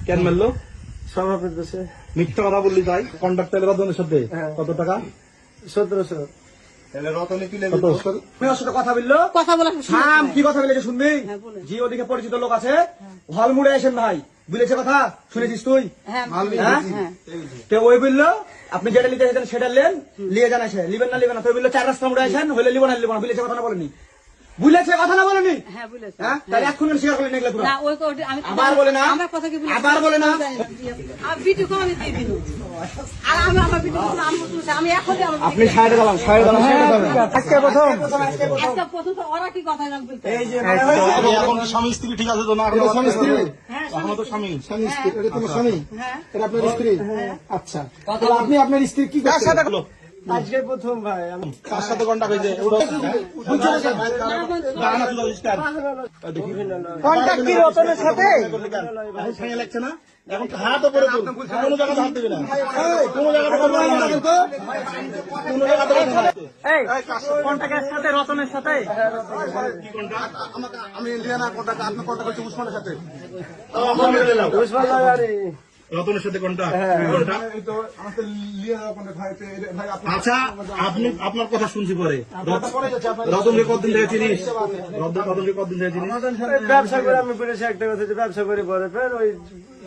কেন মারলো? সভাপতি দেশে মিথ্যা কথা বললি তাই? কন্ট্রাক্টরের রতনের সাথে কত টাকা? 1700। কত? ওর সাথে কথা বললো, কথা বলা নাম কি কথা বলেছে শুনবি? জি ওদিকে পরিচিত লোক আছে, হল মুড়ে আসেন ভাই, বলেছে কথা শুনেছিস তুই? হ্যাঁ তো ওই বললো আপনি যেটা নিতে চাইছেন সেটা নেন, নিয়ে যান এসে লিবেন না লিবেন না। তো বললো 4 রাস্তা মুড়ে আসেন, হলে লিব না লিব না। বলেছে কথা না বলেনি? বলেছে কথা না বলেনি? হ্যাঁ বলেছে। হ্যাঁ তাহলে এখন স্বীকার করলেন এগুলো না ওই আমি আবার বলে না, আমার কথা কি বলে আবার বলে না। আর ভিডিও করে আমি দিয়ে দিল। আর আমি আমার ভিডিও করে আমি এখন আপনি সাইডে দাঁড়ান, সাইডে দাঁড়ান, সাইডে দাঁড়ান। আজকে প্রথম একটা প্রথম তো ওরা কি কথা না বলতে এই যে এখন কি স্বামী স্ত্রী ঠিক আছে তো? না স্বামী স্ত্রী, এখন তো স্বামী স্বামী স্ত্রী, এটা তোমার স্বামী, হ্যাঁ এটা আপনার স্ত্রী। আচ্ছা তাহলে আপনি আপনার স্ত্রী কি করছেন? আজকে প্রথম ভাই আমি কার সাথে কন্টাক্ট হয়েছে? কন্টাক্ট কি রতনের সাথে? লাগছে না এখন হাত উপরে তুল, কোনো জায়গায় হাত দেবে না, কোনো জায়গায় কোনো জায়গায় কন্টাক্টের সাথে রতনের সাথে আমি ইন্ডিয়া না কন্টাক্ট, আপনি কন্টাক্ট হচ্ছে উসমানের সাথে। উসমান লাগারি রতনের সাথে কন্টাক্ট। আচ্ছা আপনি আপনার কথা শুনছি পরে। রতনকে কতদিন থেকে চিনিস? রতনকে কতদিন থেকে চিনিস? ব্যবসা করে আমি করেছি একটা কথা, যে ব্যবসা করে পরে ফের ওই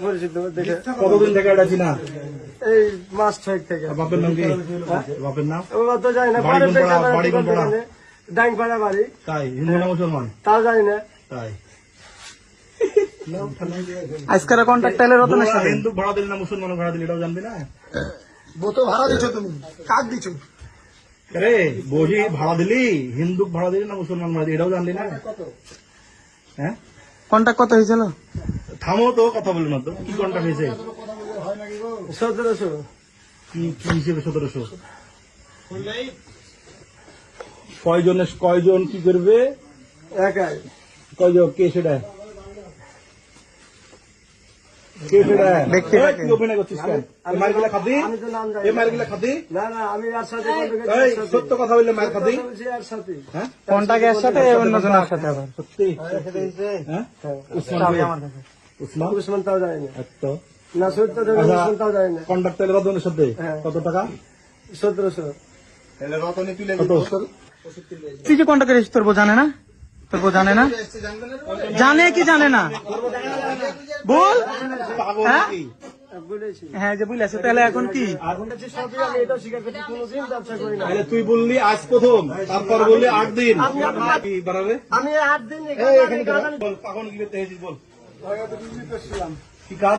পরিচিত দেখে কতদিন থেকে এটা চিনা? এই মাস 6 থেকে। বাপের নাম কি? বাপের নাম? ও তো জানি না, বাড়ি কোন পাড়া? বাড়ি কোন পাড়া? ডাইংপাড়া বাড়ি। তাই হিন্দু না মুসলমান? তাও জানি না। তাই আজকের কন্টাক্ট এলে রতনের সাথে। হিন্দু ভাড়া দিলি না মুসলমান ভাড়া দিলি এটাও জানবি না? তো ভাড়া দিচ্ছ তুমি, কাক দিচ্ছ? রে বহি ভাড়া দিলি, হিন্দু ভাড়া দিলি না মুসলমান ভাড়া দিলি এটাও জানলি না? হ্যাঁ কন্টাক্ট কত হয়েছিল? থামো তো, কথা বলি না তো। কি কন্ট্রাক্ট হয়েছে? 1700। কি কি হিসেবে 1700? কয়জন কি করবে? একাই। কয়জন? কে সেটা? কে সেটা? তুই অভিনয় করছিস কেন? মারগুলা খাবি? আমি তো নাম জানি এ মারগুলা খাবি? না না, আমি আর সাথে এই সত্য কথা বললে মার খাবি? আর সাথে হ্যাঁ কন্টাক্টের সাথে অন্যজনের সাথে আবার সত্যি? হ্যাঁ উসমান উসমান উসমান তাও জানি না। তো না সত্য দেবে, উসমান তাও জানি না। কন্ট্রাক্টর রতনের সাথে কত টাকা? 1700। কত? তুই যে কন্টাক্ট করিস তোর বউ জানে না? তোর বউ জানে না? জানে কি জানে না বল। পাগল হ্যাঁ? নাকি? হ্যাঁ যে বুঝলে তাহলে এখন কি? আমি এটা স্বীকার করছি, কোনোদিন ব্যবসা করি না। তাহলে তুই বললি আজ প্রথম, তারপর বললি 8 দিন। কি বাড়াবে? আমি 8 দিন এই এখানে বল, পাগল কি করতে এসেছিস বল। কি কাজ?